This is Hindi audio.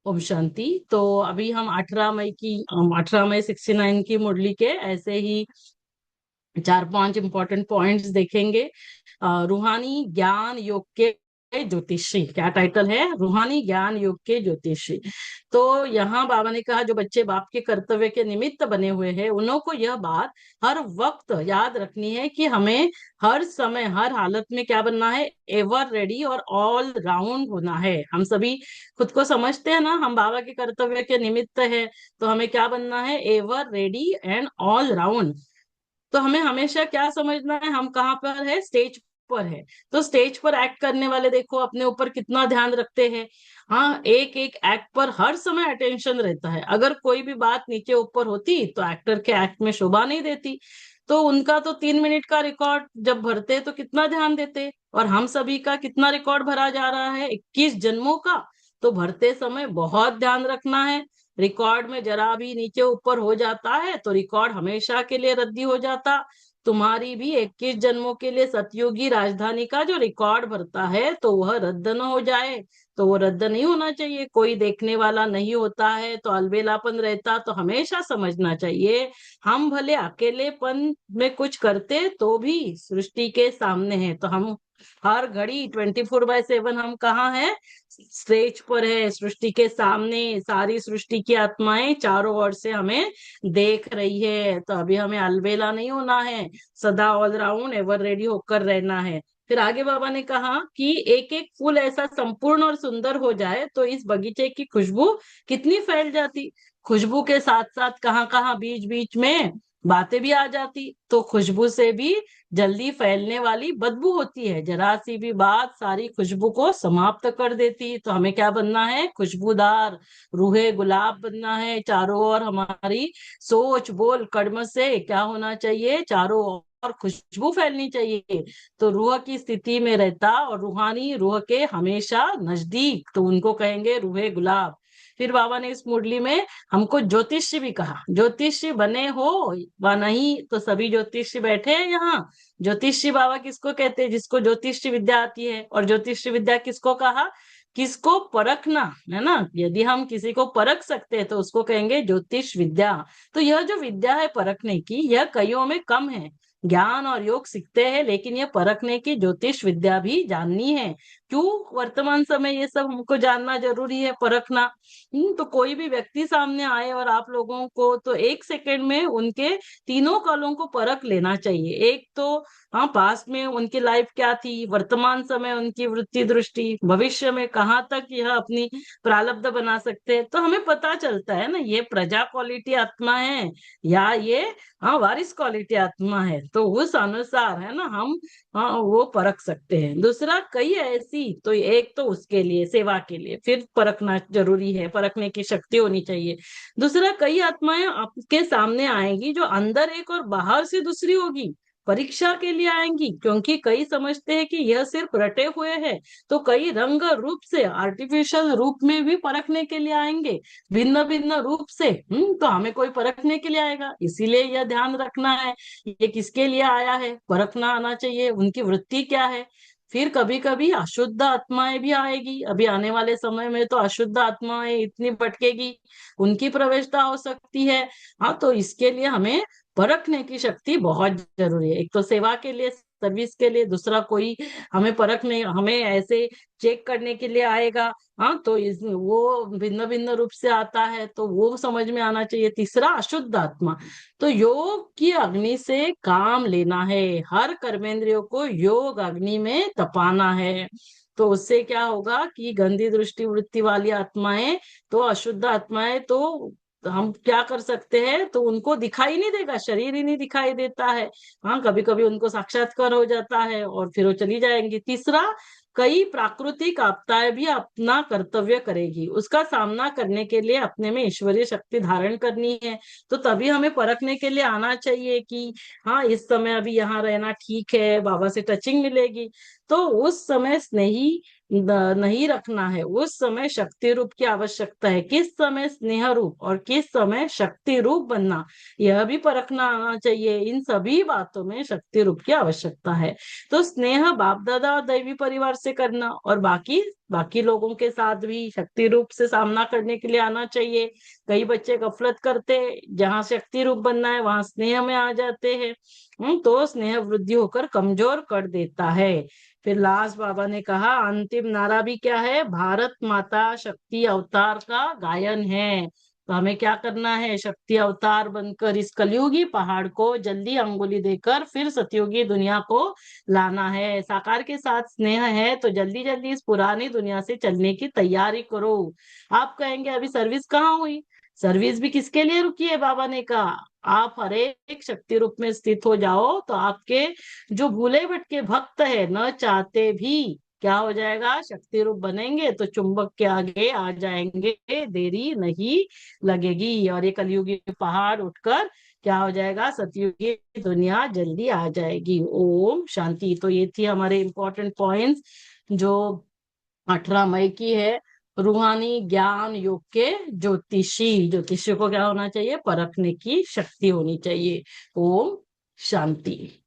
ओम शांति। तो अभी हम 18 मई 69 की मुरली के ऐसे ही 4-5 इंपॉर्टेंट पॉइंट्स देखेंगे। रूहानी ज्ञान योग के ज्योतिषी, क्या टाइटल है? रूहानी ज्ञान योग के ज्योतिषी। तो यहाँ बाबा ने कहा जो बच्चे बाप के कर्तव्य के निमित्त बने हुए हैं उन्हों को यह बात हर वक्त याद रखनी है कि हमें हर समय हर हालत में क्या बनना है? एवर रेडी और ऑल राउंड होना है। हम सभी खुद को समझते हैं ना, हम बाबा के कर्तव्य के निमित्त है, तो हमें क्या बनना है? Ever ready and all round. तो हमें हमेशा क्या समझना है? हम कहाँ पर है? स्टेज पर है। तो स्टेज पर एक्ट करने वाले देखो अपने ऊपर कितना ध्यान रखते हैं। हाँ, एक एक एक्ट पर हर समय अटेंशन रहता है। अगर कोई भी बात नीचे ऊपर होती तो एक्टर के एक्ट में शोभा नहीं देती। तो उनका तो 3 मिनट का रिकॉर्ड जब भरते तो कितना ध्यान देते, और हम सभी का कितना रिकॉर्ड भरा जा रहा है? 21 जन्मों का। तो भरते समय बहुत ध्यान रखना है। रिकॉर्ड में जरा भी नीचे ऊपर हो जाता है तो रिकॉर्ड हमेशा के लिए रद्दी हो जाता। तुम्हारी भी 21 जन्मों के लिए सतयुगी राजधानी का जो रिकॉर्ड भरता है तो वह रद्द न हो जाए। तो वो रद्द नहीं होना चाहिए। कोई देखने वाला नहीं होता है तो अलबेलापन रहता। तो हमेशा समझना चाहिए हम भले अकेलेपन में कुछ करते तो भी सृष्टि के सामने है। तो हम हर घड़ी 24/7 हम कहाँ है? स्टेज पर है, सृष्टि के सामने। सारी सृष्टि की आत्माएं चारों ओर से हमें देख रही है। तो अभी हमें अलबेला नहीं होना है, सदा ऑल राउंड एवर रेडी होकर रहना है। फिर आगे बाबा ने कहा कि एक एक फूल ऐसा संपूर्ण और सुंदर हो जाए तो इस बगीचे की खुशबू कितनी फैल जाती। खुशबू के साथ साथ कहाँ कहाँ बीच बीच में बातें भी आ जाती। तो खुशबू से भी जल्दी फैलने वाली बदबू होती है, जरा सी भी बात सारी खुशबू को समाप्त कर देती। तो हमें क्या बनना है? खुशबूदार रूहे गुलाब बनना है। चारों ओर हमारी सोच बोल कर्म से क्या होना चाहिए? चारों ओर खुशबू फैलनी चाहिए। तो रूह की स्थिति में रहता और रूहानी रूह के हमेशा नजदीक, तो उनको कहेंगे रूहे गुलाब। फिर बाबा ने इस मुरली में हमको ज्योतिषी भी कहा। ज्योतिषी बने हो व नहीं तो सभी ज्योतिषी बैठे हैं यहाँ। ज्योतिषी बाबा किसको कहते हैं? जिसको ज्योतिषी विद्या आती है। और ज्योतिषी विद्या किसको कहा? किसको परखना है ना। यदि हम किसी को परख सकते हैं तो उसको कहेंगे ज्योतिष विद्या। तो यह जो विद्या है परखने की, यह कईयों में कम है। ज्ञान और योग सीखते हैं लेकिन यह परखने की ज्योतिष विद्या भी जाननी है। क्यों वर्तमान समय ये सब हमको जानना जरूरी है, परखना? तो कोई भी व्यक्ति सामने आए और आप लोगों को तो 1 सेकंड में उनके तीनों कालों को परख लेना चाहिए। एक तो हाँ, पास में उनकी लाइफ क्या थी, वर्तमान समय उनकी वृत्ति दृष्टि, भविष्य में कहाँ तक यह अपनी प्रारब्ध बना सकते हैं। तो हमें पता चलता है ना ये प्रजा क्वालिटी आत्मा है या ये हाँ वारिस क्वालिटी आत्मा है। तो उस अनुसार है ना हम हाँ वो परख सकते हैं। दूसरा कई ऐसी, तो एक तो उसके लिए सेवा के लिए फिर परखना जरूरी है, परखने की शक्ति होनी चाहिए। दूसरा कई आत्माएं आपके सामने आएंगी जो अंदर एक और बाहर से दूसरी होगी। परीक्षा के लिए आएंगी क्योंकि कई समझते हैं कि यह सिर्फ रटे हुए हैं। तो कई रंग रूप से आर्टिफिशियल रूप में भी परखने के लिए आएंगे, भिन्न भिन्न रूप से। तो हमें कोई परखने के लिए आएगा, इसीलिए यह ध्यान रखना है ये किसके लिए आया है, परखना आना चाहिए उनकी वृत्ति क्या है। फिर कभी कभी अशुद्ध आत्माएं भी आएगी। अभी आने वाले समय में तो अशुद्ध आत्माएं इतनी भटकेगी, उनकी प्रवेशता हो सकती है। हाँ, तो इसके लिए हमें परखने की शक्ति बहुत जरूरी है। एक तो सेवा के लिए, सर्विस के लिए। दूसरा कोई हमें परखने, हमें ऐसे चेक करने के लिए आएगा। हाँ, तो इस वो भिन्न भिन्न रूप से आता है तो वो समझ में आना चाहिए। तीसरा अशुद्ध आत्मा। तो योग की अग्नि से काम लेना है, हर कर्मेंद्रियों को योग अग्नि में तपाना है। तो उससे क्या होगा कि गंदी दृष्टि वृत्ति वाली आत्माएं, तो अशुद्ध आत्माएं, तो हम क्या कर सकते हैं? तो उनको दिखाई नहीं देगा, शरीर ही नहीं दिखाई देता है। हाँ, कभी कभी उनको साक्षात्कार हो जाता है और फिर वो चली जाएंगी। तीसरा, कई प्राकृतिक आपदाएं भी अपना कर्तव्य करेगी, उसका सामना करने के लिए अपने में ईश्वरीय शक्ति धारण करनी है। तो तभी हमें परखने के लिए आना चाहिए कि हाँ इस समय अभी यहाँ रहना ठीक है, बाबा से टचिंग मिलेगी। तो उस समय स्नेही नहीं रखना है, उस समय शक्ति रूप की आवश्यकता है। किस समय स्नेह रूप और किस समय शक्ति रूप बनना, यह भी परखना आना चाहिए। इन सभी बातों में शक्ति रूप की आवश्यकता है। तो स्नेह बाप दादा और दैवी परिवार से करना, और बाकी बाकी लोगों के साथ भी शक्ति रूप से सामना करने के लिए आना चाहिए। कई बच्चे गफलत करते, जहां शक्ति रूप बनना है वहां स्नेह में आ जाते हैं। तो स्नेह वृद्धि होकर कमजोर कर देता है। फिर लास्ट बाबा ने कहा अंतिम नारा भी क्या है, भारत माता शक्ति अवतार का गायन है। तो हमें क्या करना है, शक्ति अवतार बनकर इस कलयुगी पहाड़ को जल्दी अंगुली देकर फिर सतयुगी दुनिया को लाना है। साकार के साथ स्नेह है तो जल्दी जल्दी इस पुरानी दुनिया से चलने की तैयारी करो। आप कहेंगे अभी सर्विस कहाँ हुई, सर्विस भी किसके लिए रुकी है, बाबा ने कहा आप हर एक शक्ति रूप में स्थित हो जाओ तो आपके जो भूले भटके भक्त है न चाहते भी क्या हो जाएगा, शक्ति रूप बनेंगे तो चुंबक के आगे आ जाएंगे, देरी नहीं लगेगी और ये कलयुगी पहाड़ उठकर क्या हो जाएगा, सतयुगी दुनिया जल्दी आ जाएगी। ओम शांति। तो ये थी हमारे इंपॉर्टेंट पॉइंट्स जो 18 मई की है। रूहानी ज्ञान योग के ज्योतिषी को क्या होना चाहिए, परखने की शक्ति होनी चाहिए। ओम शांति।